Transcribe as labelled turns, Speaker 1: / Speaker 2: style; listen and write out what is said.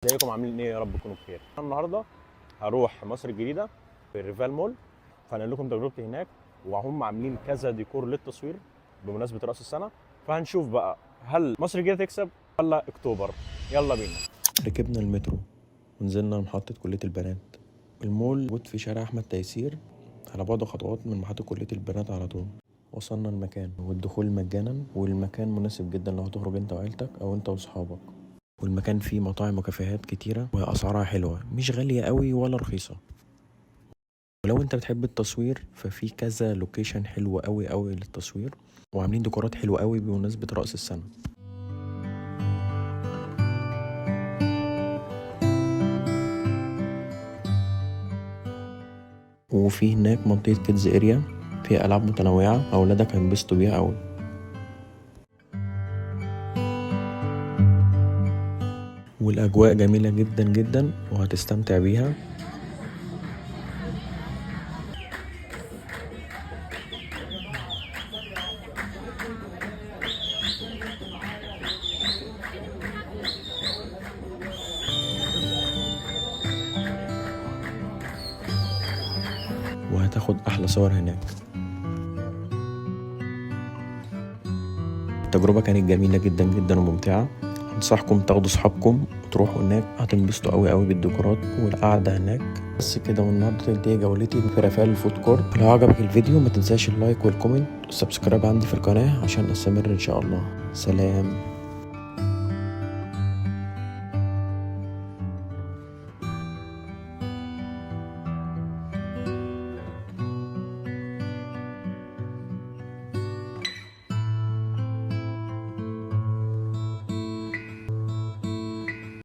Speaker 1: ازيكم عاملين ايه؟ يا رب تكونوا بخير. النهارده هروح مصر الجديده في الريفال مول، فهنقول لكم تجربتي هناك، وهم عاملين كذا ديكور للتصوير بمناسبه راس السنه. فهنشوف بقى هل مصر الجديده تكسب ولا اكتوبر. يلا بينا. ركبنا المترو ونزلنا محطه كليه البنات. المول موجود في شارع احمد تيسير، على بعد خطوات من محطه كليه البنات على طول. وصلنا المكان والدخول مجانا، والمكان مناسب جدا لو هتخرج انت وعيلتك او انت واصحابك. والمكان فيه مطاعم وكافيهات كتيرة وأسعارها حلوة، مش غالية قوي ولا رخيصة. ولو انت بتحب التصوير ففي كذا لوكيشن حلو قوي للتصوير، وعاملين ديكورات حلوة قوي بمناسبة رأس السنة. وفي هناك منطقة كيدز اريا فيها ألعاب متنوعة أولادك هينبسطوا بيها قوي. والأجواء جميلة جدا وهتستمتع بيها. وهتاخد أحلى صور هناك. التجربة كانت جميلة جدا وممتعة. انصحكم تاخدوا صحابكم وتروحوا هناك، هتنبسطوا قوي بالديكورات والقعدة هناك. بس كده، والنهارده تنتهي جولتي في رفال الفود كورت. لو عجبك الفيديو ما تنساش اللايك والكومنت والسبسكرايب عندي في القناة عشان استمر ان شاء الله. سلام.